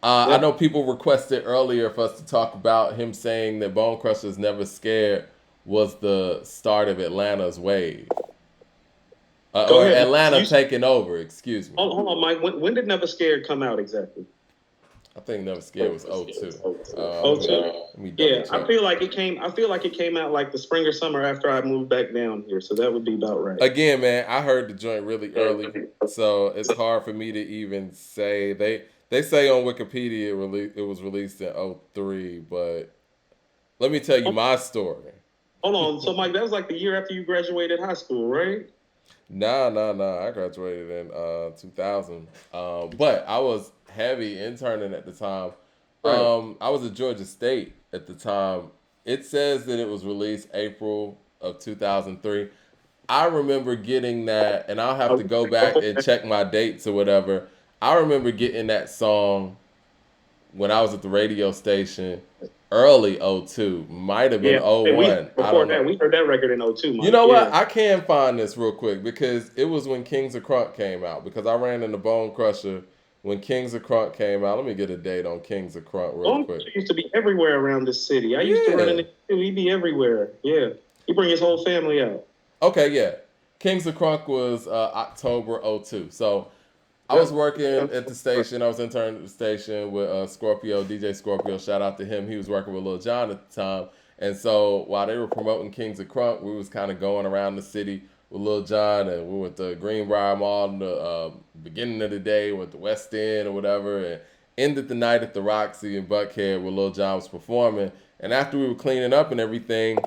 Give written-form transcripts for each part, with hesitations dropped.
I Yeah. know people requested earlier for us to talk about him saying that Bonecrusher's Never Scared was the start of Atlanta's wave. Go Or ahead, Mike. Atlanta taking over, excuse me. Hold on, Mike. When did Never Scared come out exactly? I think Never Scared was '02. Oh, Let me two. let me double Yeah, I check. feel like it came. I feel like it came out like the spring or summer after I moved back down here, so that would be about right. Again, man, I heard the joint really early, so it's hard for me to even say. They say on Wikipedia it was released in '03, but let me tell you Hold my story. on. So, Mike, that was like the year after you graduated high school, right? Nah. I graduated in 2000. But I was heavy interning at the time. Right. I was at Georgia State at the time. It says that it was released April of 2003. I remember getting that, and I'll have to go back and check my dates or whatever. I remember getting that song when I was at the radio station early '02. Might have been Yeah. Hey, we '01. I before don't that know. we heard that record in '02, You Mike. know what? Yeah. I can find this real quick because it was when Kings of Crunk came out. Because I ran into Bonecrusher when Kings of Crunk came out. Let me get a date on Kings of Crunk real Bone quick. Crusher used to be everywhere around this city. I used to run Yeah. into him too. He'd be everywhere. Yeah. He bring his whole family out. Okay, yeah. Kings of Crunk was October '02. So I was Yep. working at the station. I was interning at the station with Scorpio, DJ Scorpio. Shout out to him. He was working with Lil Jon at the time. And so while they were promoting Kings of Crunk, we was kind of going around the city with Lil Jon, and we went to Greenbrier Mall in the beginning of the day, went to West End or whatever, and ended the night at the Roxy in Buckhead where Lil Jon was performing. And after we were cleaning up and everything,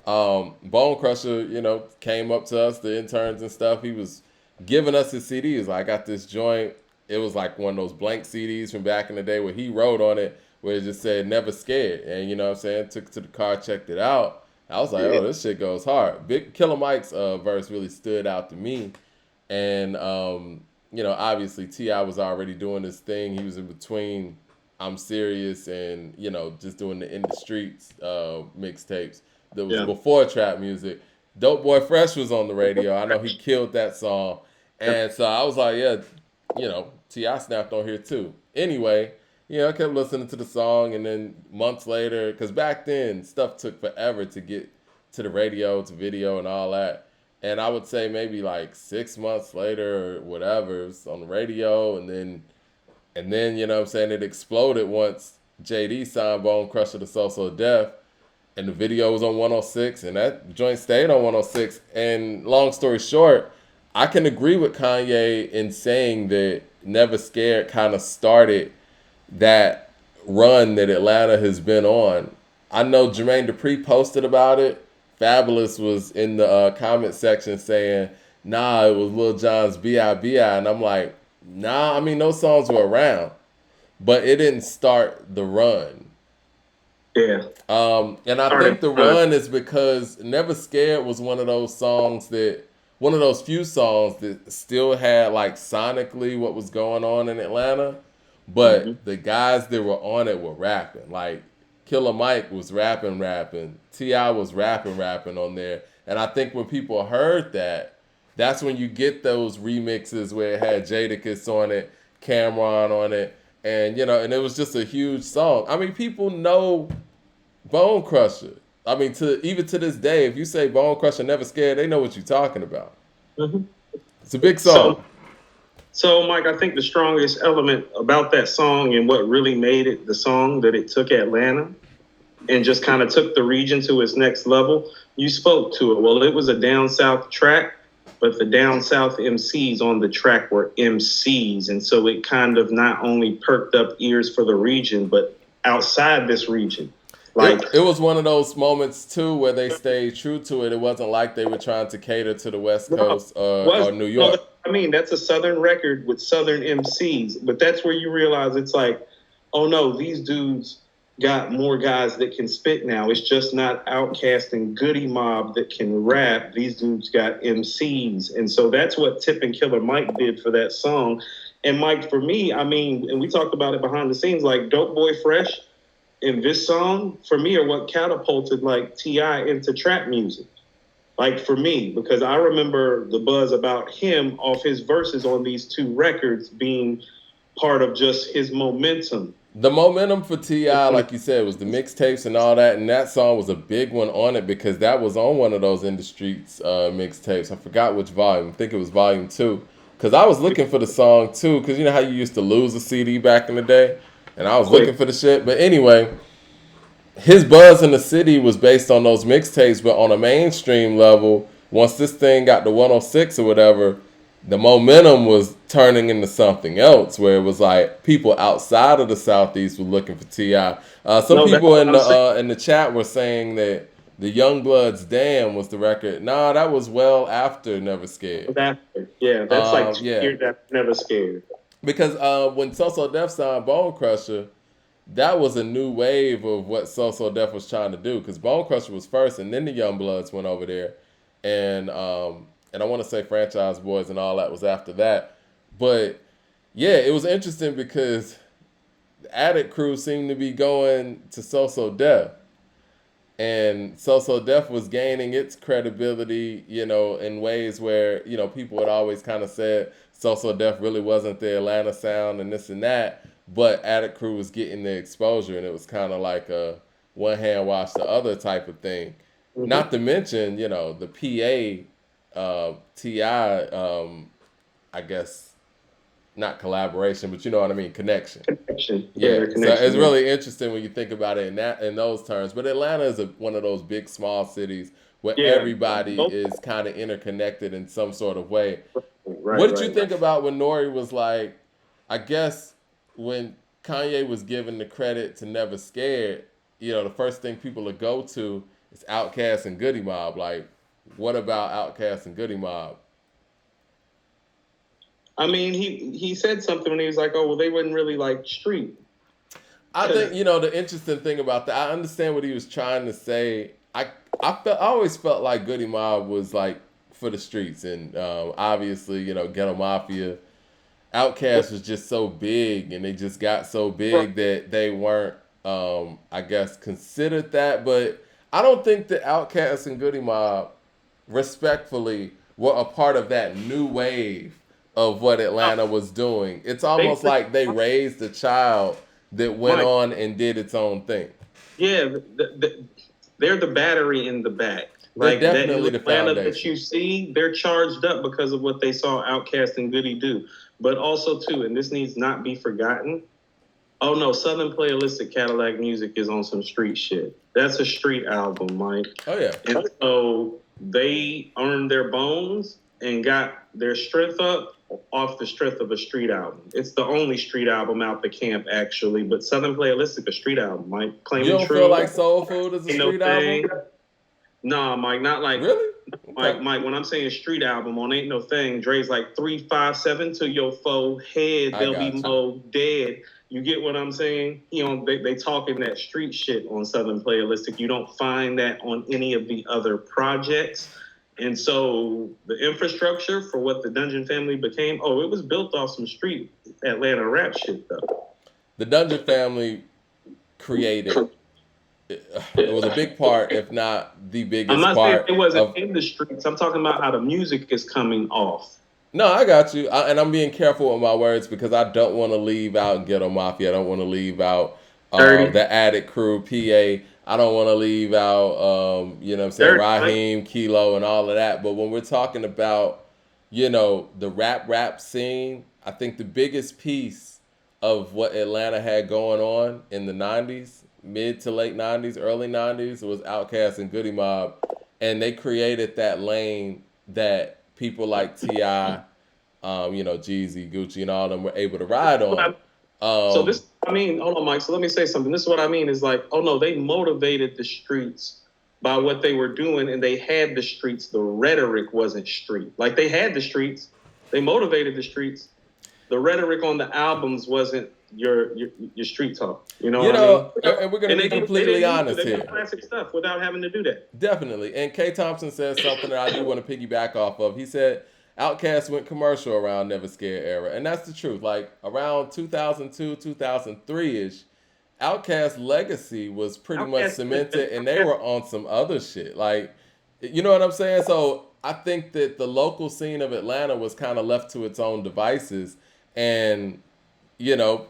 Bonecrusher, came up to us, the interns and stuff. He was giving us his CDs. Like, I got this joint. It was like one of those blank CDs from back in the day where he wrote on it, where it just said "Never Scared." And you know what I'm saying? Took it to the car, checked it out. I was like, Yeah. oh, this shit goes hard. Big Killer Mike's verse really stood out to me, and obviously Ti was already doing this thing. He was in between I'm Serious and just doing the In the Streets mixtapes that was Yeah. before trap music. Dope Boy Fresh was on the radio. I know he killed that song. And so I was like, yeah, T.I. snapped on here too. Anyway, I kept listening to the song, and then months later, because back then stuff took forever to get to the radio, to video, and all that. And I would say maybe like 6 months later or whatever, it was on the radio, and then you know what I'm saying, it exploded once JD signed Bone Crusher to So Death, and the video was on 106, and that joint stayed on 106. And long story short, I can agree with Kanye in saying that Never Scared kind of started that run that Atlanta has been on. I know Jermaine Dupri posted about it. Fabulous was in the comment section saying, nah, it was Lil Jon's B.I.B.I. And I'm like, nah, I mean, those songs were around, but it didn't start the run. Yeah. And I Started. think the run is because Never Scared was one of those few songs that still had like sonically what was going on in Atlanta, Mhm. but the guys that were on it were rapping. Like Killer Mike was rapping. Ti was rapping on there. And I think when people heard that, that's when you get those remixes where it had Jadakiss on it, Cameron on it, and it was just a huge song. I mean, people know Bone Crusher. I mean, to even to this day, if you say Bone Crusher Never Scared, they know what you're talking about. Mhm. It's a big So, song. Mike, I think the strongest element about that song and what really made it the song that it took Atlanta and just kind of took the region to its next level. You spoke to it. Well, it was a down south track, but the down south MCs on the track were MCs. And so it kind of not only perked up ears for the region, but outside this region. Like, It was one of those moments too where they stayed true to it. It wasn't like they were trying to cater to the West no, Coast or was New no, York. I mean, that's a Southern record with Southern MCs, but that's where you realize it's like, oh no, these dudes got more guys that can spit now. It's just not Outcast and Goody Mob that can rap. These dudes got MCs. And so that's what Tip and Killer Mike did for that song. And Mike, for me, I mean, and we talked about it behind the scenes, like Dope Boy Fresh and this song, for me, are what catapulted like T.I. into trap music. Like for me, because I remember the buzz about him off his verses on these two records being part of just his momentum. The momentum for Ti, like you said, was the mixtapes and all that, and that song was a big one on it because that was on one of those In the Streets mixtapes. I forgot which volume. I think it was volume 2. Because I was looking for the song too, because you know how you used to lose a CD back in the day, and I was looking Quick. for the shit. But anyway, his buzz in the city was based on those mixtapes, but on a mainstream level, once this thing got to 106 or whatever, the momentum was turning into something else, where it was like people outside of the southeast were looking for Ti. Some No, that's people what I'm saying. in the chat were saying that the Youngbloods "Damn" was the record. Nah, that was well after Never Scared. Yeah, that's like two Yeah, years after Never Scared. because when So Def signed Bonecrusher, that was a new wave of what So Def was trying to do. Because Bonecrusher was first, and then the Youngbloods went over there, and I want to say Franchise Boys and all that was after that. But yeah, it was interesting because the Attic Crew seemed to be going to So Def, and So Def was gaining its credibility, in ways where people had always kind of said So Def really wasn't the Atlanta sound and this and that, but Attic Crew was getting the exposure, and it was kind of like a one hand wash the other type of thing. Mm-hmm. Not to mention, the PA Ti, I guess not collaboration, but you know what I mean, connection. Connection. Yeah, Yeah, their so it's connection. really interesting when you think about it in those terms. But Atlanta is one of those big small cities where Yeah. everybody Both, is kind of interconnected in some sort of way. What right, did you right, right. think about when Nori was like, I guess when Kanye was given the credit to Never Scared, the first thing people would go to is Outkast and Goody Mob. Like, what about Outkast and Goody Mob? I mean, he said something when he was like, "Oh, well, they wouldn't really like street." I think the interesting thing about that. I understand what he was trying to say. I always felt like Goody Mob was like for the streets, and obviously Ghetto Mafia, Outkast was just so big, and they just got so big that they weren't, I guess, considered that. But I don't think that Outkast and Goody Mob, respectfully, were a part of that new wave of what Atlanta was doing. It's They, almost like they raised a child that went Mike, on and did its own thing. yeah, they're the battery in the back. They're Like that new definitely the Atlanta that foundation. you see, they're charged up because of what they saw Outkast and Goody do. But also too, and this needs not be forgotten. Oh no, Southern Playalistic Cadillac Music is on some street shit. That's a street album, Mike. Oh yeah. And so they earned their bones and got their strength up off the strength of a street album. It's the only street album out the camp, actually. But Southern Playalistic, a street album, Mike. You Claiming don't feel True, like Soul Food is a Ain't No street Thing. album? Nah, Mike, not like Really? Okay. Mike. When I'm saying street album on Ain't No Thing, Dre's like 357 to your foe head. I They'll got be you. mo dead. You get what I'm saying? They talking that street shit on Southern Playalistic. You don't find that on any of the other projects. And so the infrastructure for what the Dungeon family became, it was built off some street Atlanta rap shit though. The Dungeon family created. It was a big part, if not the I'm biggest not saying part it wasn't of. in the streets. I'm talking about how the music is coming off. No, I got you, and I'm being careful with my words because I don't want to leave out Ghetto Mafia. I don't want to leave out 30. the Attic Crew, PA. I don't want to leave out, what I'm saying, 30, right? Raheem, Kilo, and all of that. But when we're talking about, the rap scene, I think the biggest piece of what Atlanta had going on in the 90s, mid to late 90s, early 90s, was Outkast and Goody Mob. And they created that lane that people like T.I., Jeezy, Gucci, and all of them were able to ride on. So this, hold on, Mike. So let me say something. This is what I mean is like, oh no, they motivated the streets by what they were doing, and they had the streets. The rhetoric wasn't street. Like they had the streets, they motivated the streets. The rhetoric on the albums wasn't your street talk. You know what I mean? And we're gonna be completely honest here. Classic stuff without having to do that. Definitely. And K. Thompson said something that I do want to piggyback off of. He said Outkast went commercial around Never Scared era. And that's the truth. Like around 2002, 2003-ish, Outkast legacy was pretty much cemented, and they were on some other shit. Like, you know what I'm saying? So I think that the local scene of Atlanta was kind of left to its own devices. And you know,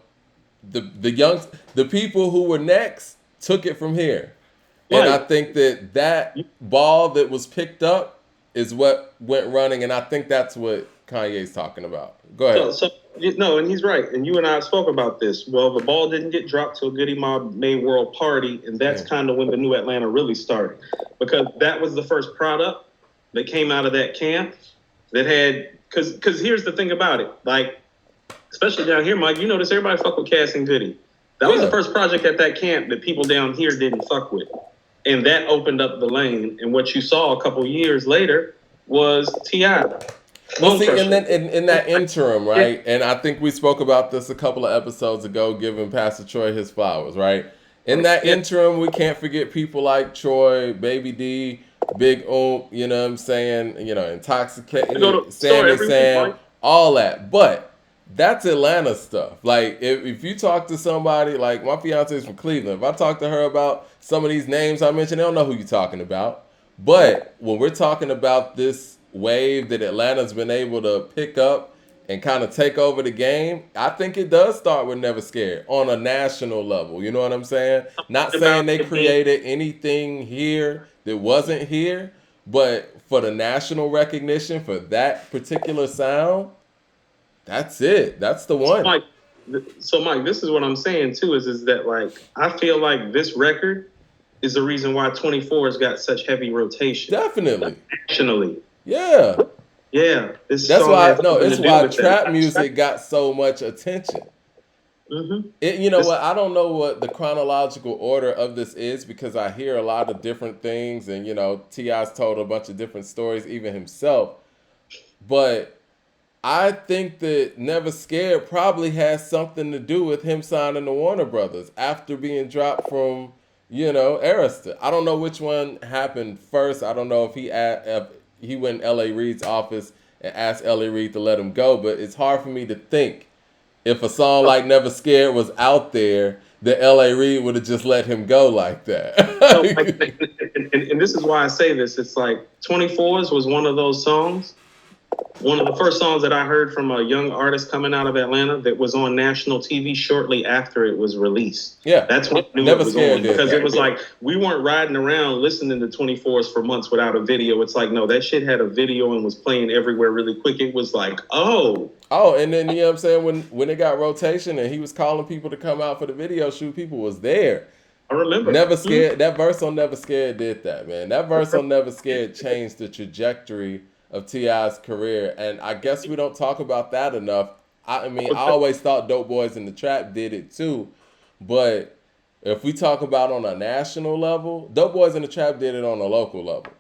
the people who were next took it from here. And I Mike, think that ball that was picked up is what went running, and I think that's what Kanye's talking about. Go ahead. no, and he's right. And you and I spoke about this. Well, the ball didn't get dropped till Goody Mob made World Party, and that's kind of when the new Atlanta really started, because that was the first product that came out of that camp that had. Because here's the thing about it, like especially down here, Mike. You notice everybody fuck with Cass and Goody. That was the first project at that camp that people down here didn't fuck with. And that opened up the lane. And what you saw a couple years later was T.I. Well, see, and then in that interim, right? And I think we spoke about this a couple of episodes ago, giving Pastor Troy his flowers, right? In that interim, we can't forget people like Troy, Baby D, Big Oomp, you know what I'm saying? You know, Intoxicated, Sammy Sam, all that. But that's Atlanta stuff. Like, if you talk to somebody, like my fiance is from Cleveland, if I talk to her about some of these names I mentioned, they don't know who you're talking about. But when we're talking about this wave that Atlanta's been able to pick up and kind of take over the game, I think it does start with Never Scared on a national level. You know what I'm saying? Not saying they created anything here that wasn't here, but for the national recognition for that particular sound, that's it. That's the one. So Mike, this is what I'm saying too, is that like I feel like this record is the reason why 24 has got such heavy rotation. Definitely. Nationally. Yeah. Yeah. That's why it's why trap music got so much attention. Mm-hmm. You know what? I don't know what the chronological order of this is because I hear a lot of different things, and you know, T.I.'s told a bunch of different stories, even himself. But I think that Never Scared probably has something to do with him signing the Warner Brothers after being dropped from, you know, Arista. I don't know which one happened first. I don't know if he went in L.A. Reid's office and asked L.A. Reid to let him go, but it's hard for me to think if a song like Never Scared was out there, that L.A. Reid would have just let him go like that. and this is why I say this. It's like 24s was one of those songs. One of the first songs that I heard from a young artist coming out of Atlanta that was on national TV shortly after it was released. Yeah. That's when I knew it was on. Because it was like, we weren't riding around listening to 24s for months without a video. It's like, no, that shit had a video and was playing everywhere really quick. It was like, oh. Oh, and then, you know what I'm saying, when it got rotation and he was calling people to come out for the video shoot, people was there. I remember. Never Scared, that verse on Never Scared did that, man. That verse on Never Scared changed the trajectory of T.I.'s career, and I guess we don't talk about that enough. I mean, I always thought Dope Boys in the Trap did it too, but if we talk about on a national level, Dope Boys in the Trap did it on a local level.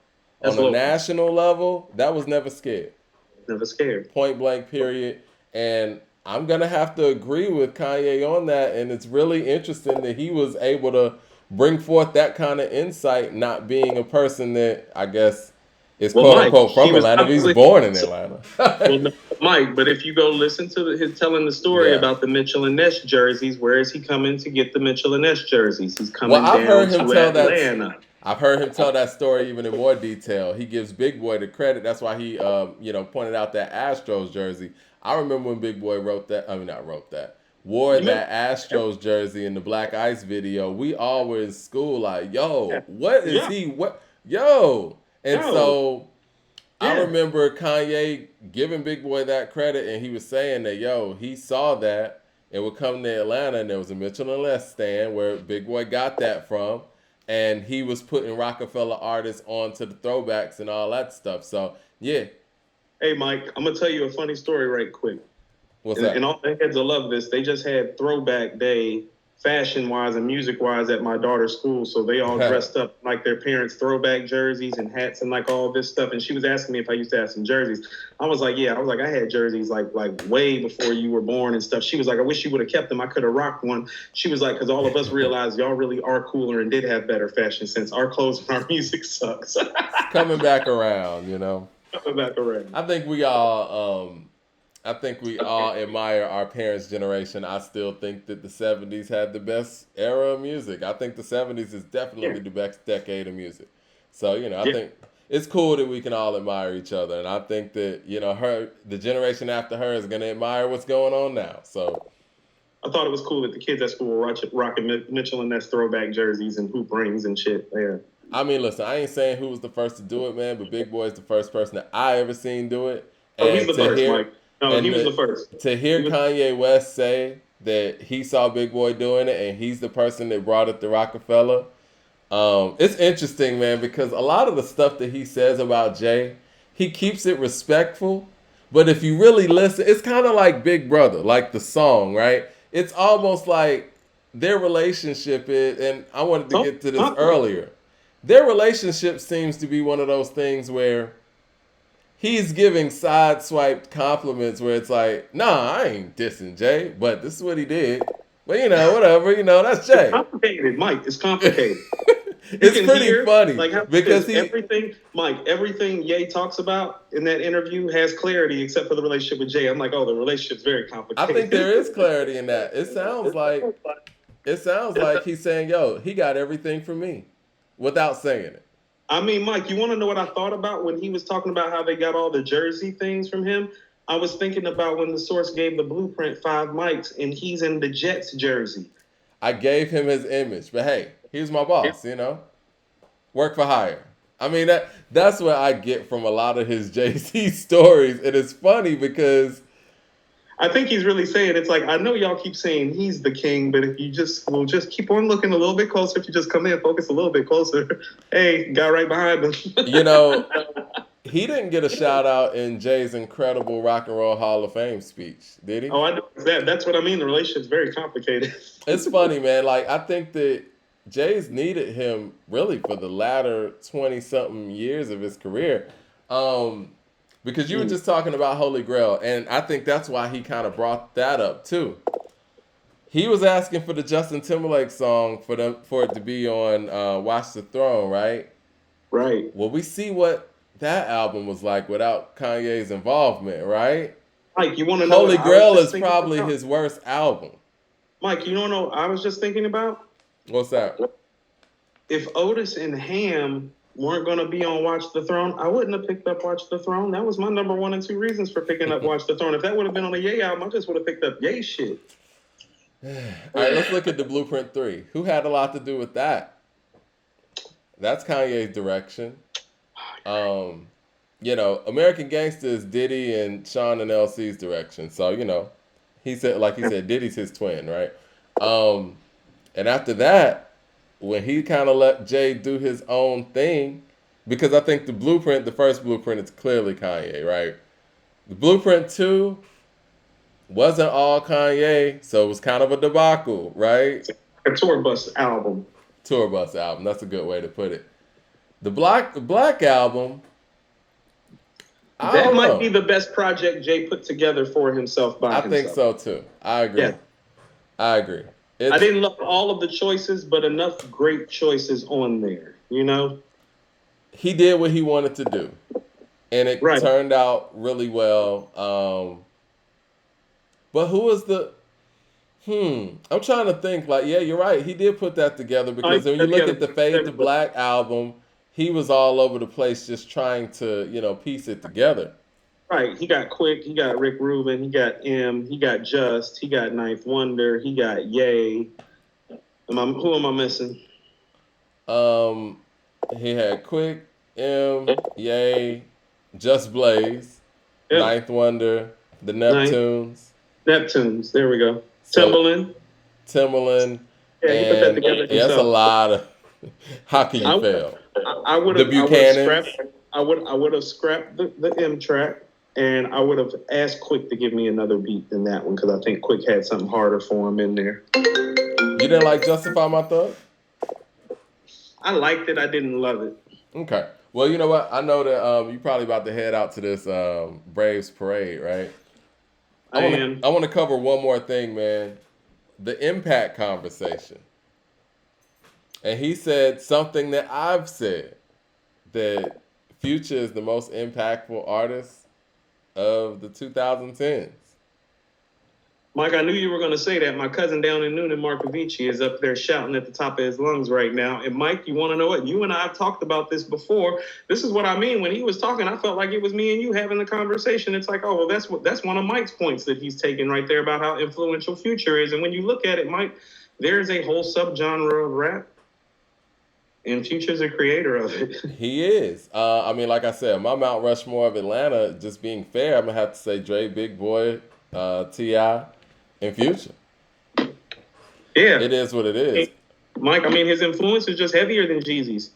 On a national level, that was Never Scared. Never Scared. Point blank, period. And I'm going to have to agree with Kanye on that, and it's really interesting that he was able to bring forth that kind of insight, not being a person that, I guess, is quote-unquote from Atlanta. He's born in Atlanta. Well, no, Mike, but if you go listen to his telling the story about the Mitchell and Ness jerseys, where is he coming to get the Mitchell and Ness jerseys? He's coming down to Atlanta. I've heard him tell that story even in more detail. He gives Big Boy the credit. That's why he, pointed out that Astros jersey. I remember when Big Boy wore that Astros jersey in the Black Ice video. We all were in school like, yo, what is he? What? Yo. And so I remember Kanye giving Big Boy that credit, and he was saying that, yo, he saw that and would come to Atlanta, and there was a Mitchell and Ness stand where Big Boy got that from, and he was putting Rockefeller artists onto the throwbacks and all that stuff. So, yeah. Hey, Mike, I'm going to tell you a funny story right quick. What's that? And all the heads will love this. They just had Throwback Day fashion-wise and music-wise at my daughter's school, so they all dressed up like their parents' throwback jerseys and hats and like all this stuff. And she was asking me if I used to have some jerseys. I was like, yeah. I was like, I had jerseys like way before you were born and stuff. She was like, I wish you would have kept them. I could have rocked one. She was like, because all of us realized y'all really are cooler and did have better fashion sense. Our clothes and our music sucks. Coming back around, you know. Coming back around. I think we all admire our parents' generation. I still think that the 70s had the best era of music. I think the 70s is definitely the best decade of music. So, I think it's cool that we can all admire each other. And I think that, the generation after her is going to admire what's going on now. So, I thought it was cool that the kids at school were rocking Mitchell and Ness throwback jerseys and hoop rings and shit. Yeah. I mean, listen, I ain't saying who was the first to do it, man, but Big Boy is the first person that I ever seen do it. Oh, he's And the to first, hear Mike. No, he and was the first. to hear He was, Kanye West say that he saw Big Boy doing it and he's the person that brought it to Rockefeller. It's interesting, man, because a lot of the stuff that he says about Jay, he keeps it respectful. But if you really listen, it's kind of like Big Brother, like the song, right? It's almost like their relationship is, and I wanted to get to this earlier. Their relationship seems to be one of those things where he's giving sideswiped compliments where it's like, nah, I ain't dissing Jay, but this is what he did. Well, whatever, that's it's Jay. complicated, Mike. It's complicated. It's pretty funny like how because everything, Mike, everything Ye talks about in that interview has clarity except for the relationship with Jay. I'm like, oh, the relationship's very complicated. I think there is clarity in that. It sounds like he's saying, yo, he got everything from me without saying it. I mean, Mike, you want to know what I thought about when he was talking about how they got all the jersey things from him? I was thinking about when the source gave the blueprint 5 mics and he's in the Jets jersey. I gave him his image, but hey, he's my boss, Work for hire. I mean, that's what I get from a lot of his Jay-Z stories. And it's funny because I think he's really saying, it's like, I know y'all keep saying he's the king, but if you will just keep on looking a little bit closer, if you just come in, focus a little bit closer. Hey, guy right behind him. He didn't get a shout out in Jay's incredible Rock and Roll Hall of Fame speech, did he? Oh, I know that. That's what I mean. The relationship's very complicated. It's funny, man. Like, I think that Jay's needed him really for the latter 20-something years of his career. Because you were just talking about Holy Grail, and I think that's why he kind of brought that up, too. He was asking for the Justin Timberlake song for it to be on Watch the Throne, right? Right. Well, we see what that album was like without Kanye's involvement, right? Mike, you want to know Holy Grail is probably his worst album. Mike, you don't know what I was just thinking about? What's that? If Otis and Ham weren't going to be on Watch the Throne, I wouldn't have picked up Watch the Throne. That was my number 1 and 2 reasons for picking up Watch the Throne. If that would have been on a Ye album, I just would have picked up Ye shit. All right, let's look at the Blueprint 3. Who had a lot to do with that? That's Kanye's direction. American Gangsta is Diddy and Sean and LC's direction. So, he said Diddy's his twin, right? And after that, when he kind of let Jay do his own thing, because I think the first Blueprint is clearly Kanye, right? The Blueprint 2 wasn't all Kanye, so it was kind of a debacle, right? A tour bus album. Tour bus album. That's a good way to put it. The Black album. That might be the best project Jay put together for himself by himself. I think so too. I agree. Yeah. I agree. I didn't love all of the choices, but enough great choices on there, He did what he wanted to do. And it turned out really well. But who was the I'm trying to think. Like, yeah, you're right. He did put that together because when you look at the Fade to Black album, he was all over the place just trying to, piece it together. Right. He got Quick. He got Rick Rubin. He got M. He got Just. He got Ninth Wonder. He got Ye. Who am I missing? He had Quick, M, Ye, Just Blaze, Ninth Wonder, the Neptunes. Neptunes. There we go. Timbaland. Yeah, he put that together himself. That's a lot of. How can you fail? I would have scrapped the M track, and I would have asked Quick to give me another beat than that one because I think Quick had something harder for him in there. You didn't like Justify My Thug? I liked it. I didn't love it. Okay. Well, you know what? I know that you're probably about to head out to this Braves parade, right? I want to cover one more thing, man. The impact conversation. And he said something that I've said, that Future is the most impactful artist of the 2010s. Mike, I knew you were going to say that. My cousin down in Noonan, Markovici, is up there shouting at the top of his lungs right now. And Mike, you want to know what? You and I have talked about this before. This is what I mean. When he was talking, I felt like it was me and you having the conversation. It's like, oh, well, that's one of Mike's points that he's taking right there about how influential Future is. And when you look at it, Mike, there's a whole subgenre of rap, and Future's a creator of it. He is. I mean, like I said, my Mount Rushmore of Atlanta, just being fair, I'm gonna have to say Dre, Big Boy, Ti, and Future. Yeah, It is what it is. Mike, I mean, his influence is just heavier than Jeezy's.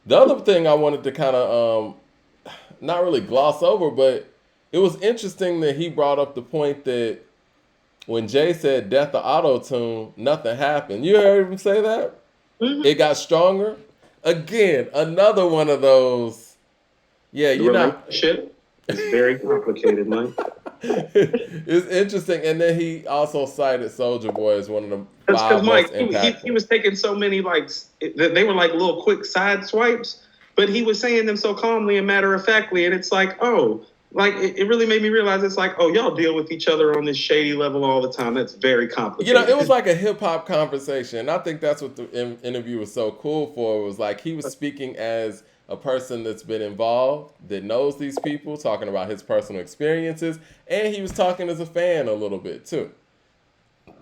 The other thing I wanted to kind of not really gloss over, but it was interesting that he brought up the point that when Jay said death of auto tune, nothing happened. You heard him say that? Mm-hmm. It got stronger. Again, another one of those. Yeah, The you're not. relationship is very complicated, Mike. It's interesting, and then he also cited Soldier Boy as one of the Because five Mike, most impactful. he was taking so many they were like little quick side swipes, but he was saying them so calmly and matter of factly, and it's like, oh, like it really made me realize it's like, oh, y'all deal with each other on this shady level all the time. That's very complicated. You know, it was like a hip hop conversation. And I think that's what the interview was so cool for. It was like he was speaking as a person that's been involved, that knows these people, talking about his personal experiences, and he was talking as a fan a little bit too.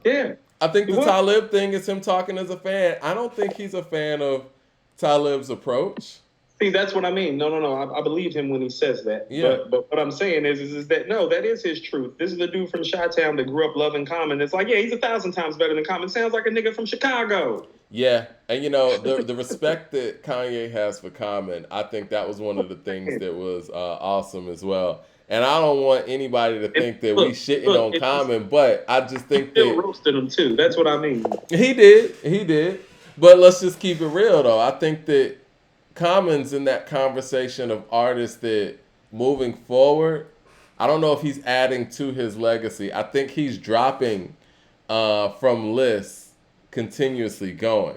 Yeah. I think the What? Talib thing is him talking as a fan. I don't think he's a fan of Talib's approach. See, that's what I mean. No. I believe him when he says that. Yeah. But what I'm saying is that no, that is his truth. This is the dude from Chi-Town that grew up loving Common. It's like, yeah, he's 1,000 times better than Common. Sounds like a nigga from Chicago. Yeah, and you know the respect that Kanye has for Common, I think that was one of the things that was awesome as well. And I don't want anybody to think that we shitting on Common, but I just think Still that roasted him too. That's what I mean. he did. But let's just keep it real though. I think that Common's in that conversation of artists that moving forward, I don't know if he's adding to his legacy. I think he's dropping from lists continuously going.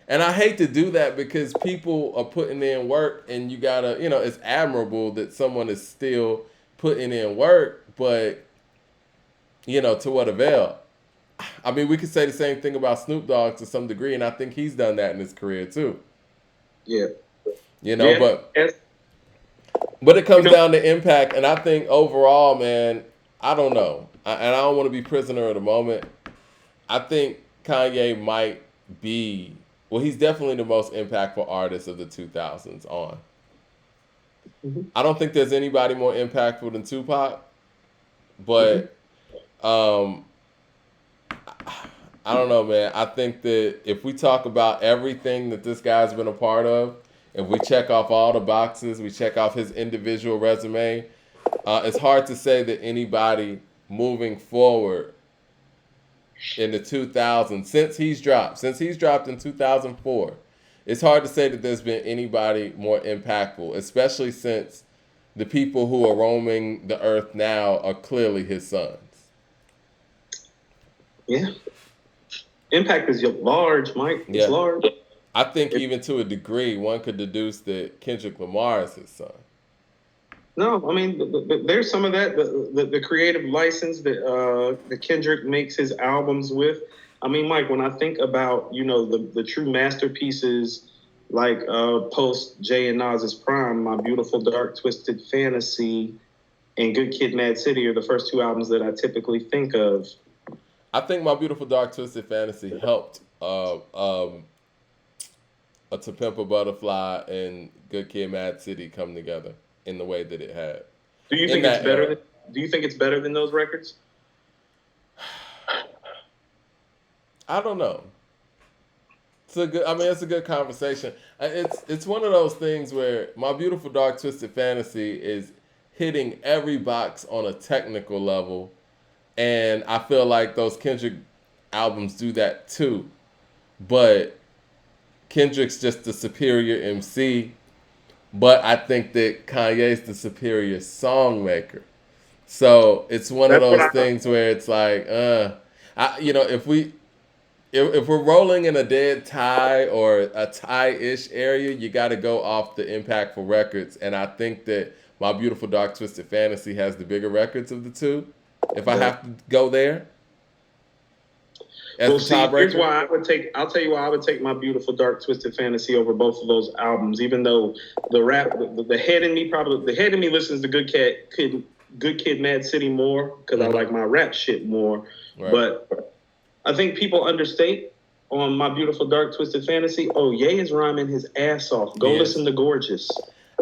And I hate to do that because people are putting in work and you gotta, you know, it's admirable that someone is still putting in work, but, you know, to what avail? I mean, we could say the same thing about Snoop Dogg to some degree, and I think he's done that in his career too. Yeah. You know, Yeah, but it comes You know- down to impact, and I think overall, man, I don't know, and I don't want to be prisoner of the moment. I think Kanye might be, well, he's definitely the most impactful artist of the 2000s on. Mhm. I don't think there's anybody more impactful than Tupac, but I don't know, man. I think that if we talk about everything that this guy's been a part of, if we check off all the boxes, we check off his individual resume, it's hard to say that anybody moving forward in the 2000s, since he's dropped in 2004, it's hard to say that there's been anybody more impactful, especially since the people who are roaming the earth now are clearly his sons. Yeah. Impact is large, Mike. It's Yeah. large. I think even to a degree, one could deduce that Kendrick Lamar is his son. No, I mean, there's some of that, the creative license that Kendrick makes his albums with. I mean, Mike, when I think about, you know, the true masterpieces like post Jay and Nas's prime, My Beautiful Dark Twisted Fantasy and Good Kid, Mad City are the first two albums that I typically think of. I think My Beautiful Dark Twisted Fantasy helped To Pimp a Butterfly and Good Kid, Mad City come together in the way that it had. Do you In think that it's better? era. Do you think it's better than those records? I don't know. It's a good conversation. It's one of those things where My Beautiful Dark Twisted Fantasy is hitting every box on a technical level, and I feel like those Kendrick albums do that too. But Kendrick's just the superior MC, but I think that Kanye's the superior songmaker. So it's one of That's what those I- things where it's like, if we're rolling in a dead tie or a tie-ish area, you got to go off the impactful records. And I think that My Beautiful Dark Twisted Fantasy has the bigger records of the two. If I have to go there as Well, the see, here's tiebreaker. why I would take. I'll tell you why I would take My Beautiful Dark Twisted Fantasy over both of those albums. Even though the head in me listens to Good Kid, Mad City more because I like my rap shit more. Right. But I think people understate on My Beautiful Dark Twisted Fantasy. Oh, Ye is rhyming his ass off. Go listen to Gorgeous.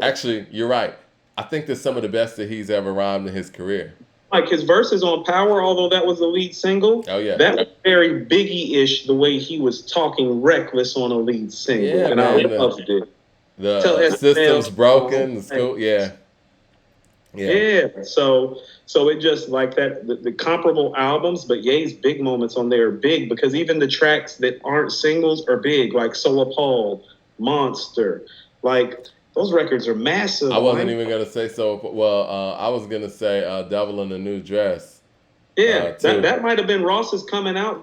Actually, you're right. I think that's some of the best that he's ever rhymed in his career. Like his verses on Power, although that was the lead single, that was very Biggie-ish the way he was talking reckless on a lead single, and man, I loved it. The system's broken. The school, yeah. So it just like that the comparable albums, but Ye's big moments on there are big because even the tracks that aren't singles are big, like So Appalled, Monster, like. Those records are massive. I wasn't even gonna say so. Well, I was gonna say "Devil in a New Dress." Yeah, that might have been Ross's coming out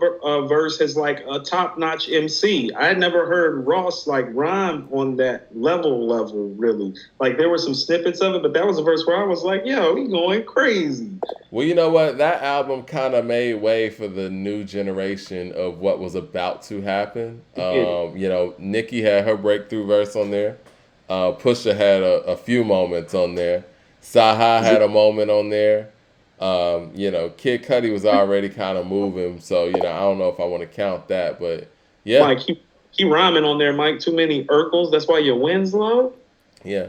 verse as like a top-notch MC. I had never heard Ross like rhyme on that level really. Like there were some snippets of it, but that was a verse where I was like, "Yo, he going crazy." Well, you know what? That album kind of made way for the new generation of what was about to happen. You know, Nicki had her breakthrough verse on there. Pusha had a few moments on there. Saha had a moment on there. You know, Kid Cudi was already kind of moving, so you know, I don't know if I want to count that, but yeah. Mike, he rhyming on there, Mike. Too many Urkels. That's why your wins low. Yeah.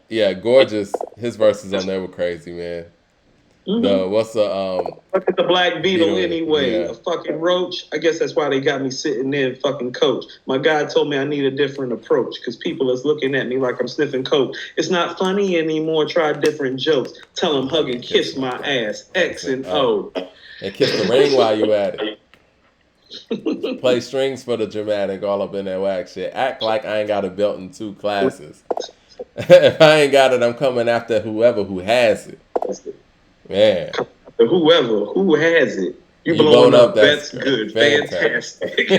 Yeah. Gorgeous. His verses on there were crazy, man. Mm-hmm. Look at the Black Beetle anyway. Yeah. A fucking roach. I guess that's why they got me sitting there and fucking coach. My guy told me I need a different approach because people is looking at me like I'm sniffing coke. It's not funny anymore. Try different jokes. Tell them hug and kiss my ass. X and O. And kiss the ring while you at it. Play strings for the dramatic all up in that whack shit. Act like I ain't got a belt in 2 classes. If I ain't got it, I'm coming after whoever who has it. Man. Whoever who has it. You blowing up. That's good. Fantastic.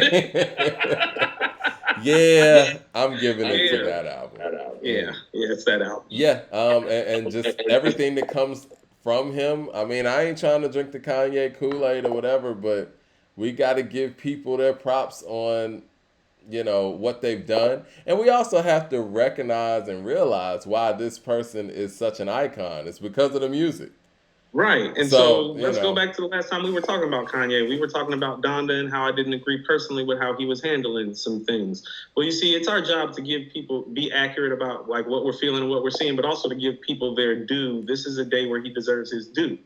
Yeah, I'm giving it to that album. Yeah, it's that album. Yeah, and just everything that comes from him. I mean, I ain't trying to drink the Kanye Kool-Aid or whatever, but we got to give people their props on, you know, what they've done. And we also have to recognize and realize why this person is such an icon. It's because of the music. Right. And so let's go back to the last time we were talking about Kanye. We were talking about Donda and how I didn't agree personally with how he was handling some things. Well, you see, it's our job to give people, be accurate about like what we're feeling and what we're seeing, but also to give people their due. This is a day where he deserves his due.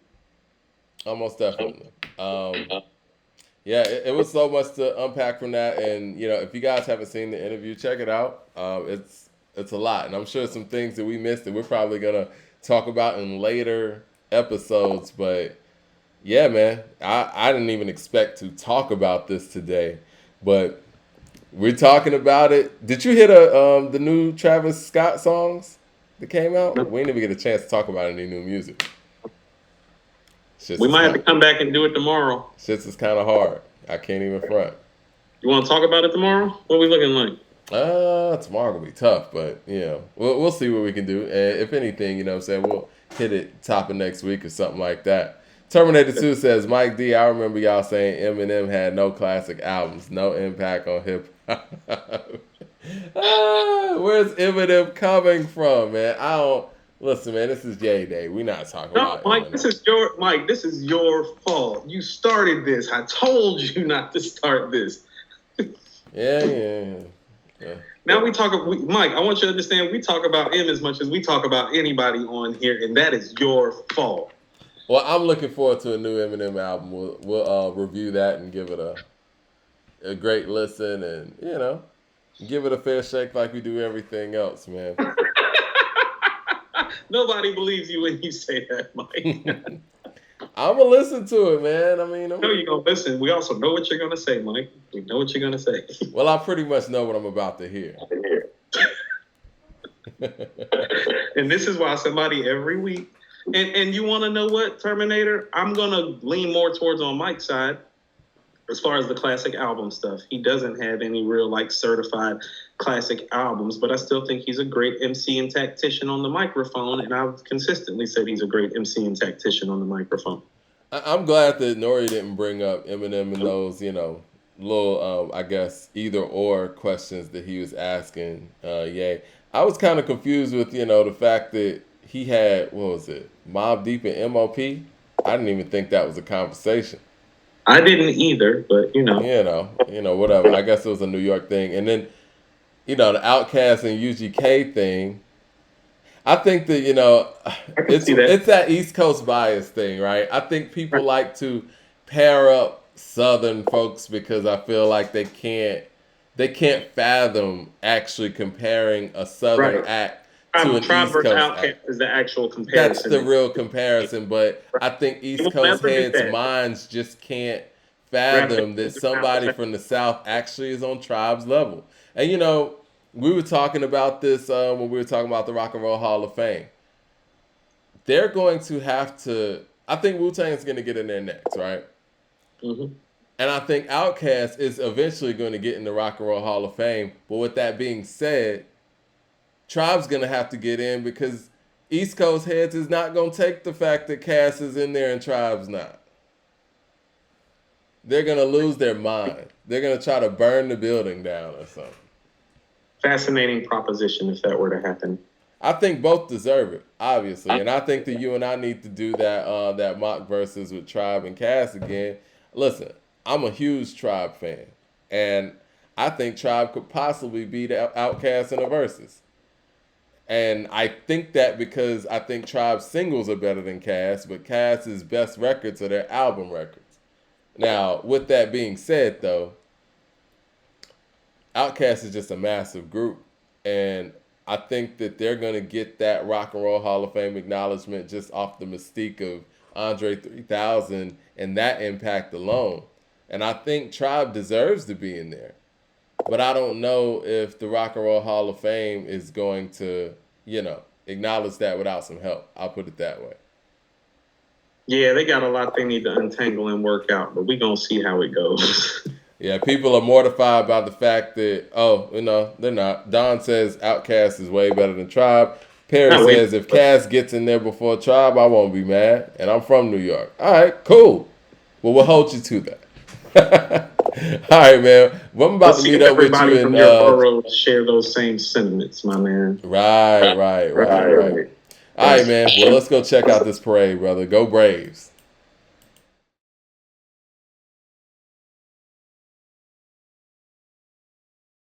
Almost definitely. Yeah, it was so much to unpack from that. And, you know, if you guys haven't seen the interview, check it out. It's a lot. And I'm sure some things that we missed that we're probably going to talk about in later episodes, but yeah, man, I didn't even expect to talk about this today, but we're talking about it. Did you hear the new Travis Scott songs that came out? We didn't even get a chance to talk about any new music. We might have to come back and do it tomorrow. Shit's is kind of hard. I can't even front. You want to talk about it tomorrow? What are we looking like? Tomorrow will be tough, but you know, we'll see what we can do. And if anything, you know what I'm saying, we'll hit it top of next week or something like that. Terminator 2 says, Mike D, I remember y'all saying Eminem had no classic albums, no impact on hip hop. Where's Eminem coming from, man? I don't listen, man. This is Jay Day. We're not talking about Mike. Eminem. This is your fault. You started this. I told you not to start this. Yeah. Now Mike, I want you to understand we talk about him as much as we talk about anybody on here, and that is your fault. Well, I'm looking forward to a new Eminem album. We'll review that and give it a great listen and, you know, give it a fair shake like we do everything else, man. Nobody believes you when you say that, Mike. I'm going to listen to it, man. I mean, you're going to listen. We also know what you're going to say, Mike. We know what you're going to say. Well, I pretty much know what I'm about to hear. And this is why somebody every week. And you want to know what, Terminator? I'm going to lean more towards on Mike's side. As far as the classic album stuff, he doesn't have any real like certified classic albums, but I still think he's a great MC and tactician on the microphone, and I've consistently said he's a great MC and tactician on the microphone. I'm glad that Nori didn't bring up Eminem and those, little, I guess, either or questions that he was asking. Yeah, I was kind of confused with, the fact that he had, what was it, Mobb Deep and MOP. I didn't even think that was a conversation. I didn't either, but Whatever. I guess it was a New York thing. And then, the Outkast and UGK thing. I think that I can see that. it's that East Coast bias thing, right? I think people like to pair up Southern folks because I feel like they can't fathom actually comparing a Southern Right. act to an Tribe East versus Coast Outkast act. is the actual That's comparison. the real comparison, but Right. I think You East will Coast never get heads' that. minds just can't Right. fathom that somebody from the South actually is on Tribe's level. And we were talking about this when we were talking about the Rock and Roll Hall of Fame. They're going to have to. I think Wu Tang's going to get in there next, right? Mm-hmm. And I think Outkast is eventually going to get in the Rock and Roll Hall of Fame. But with that being said, Tribe's going to have to get in because East Coast heads is not going to take the fact that Cass is in there and Tribe's not. They're going to lose their mind. They're going to try to burn the building down or something. Fascinating proposition if that were to happen. I think both deserve it, obviously, and I think that you and I need to do that mock versus with Tribe and Cass again. Listen, I'm a huge Tribe fan, and I think Tribe could possibly beat Outkast in the verses. And I think that because I think Tribe's singles are better than Cass, but Cass's best records are their album records. Now, with that being said, though, Outkast is just a massive group, and I think that they're going to get that Rock and Roll Hall of Fame acknowledgement just off the mystique of Andre 3000 and that impact alone. And I think Tribe deserves to be in there. But I don't know if the Rock and Roll Hall of Fame is going to, acknowledge that without some help. I'll put it that way. Yeah, they got a lot they need to untangle and work out, but we're going to see how it goes. Yeah, people are mortified by the fact that, they're not. Don says Outkast is way better than Tribe. Perry says if Cass gets in there before Tribe, I won't be mad. And I'm from New York. All right, cool. Well, we'll hold you to that. All right, man. Well, I'm about to meet up with you and your boroughs share those same sentiments, my man. Right. All right, man. Well, let's go check out this parade, brother. Go Braves.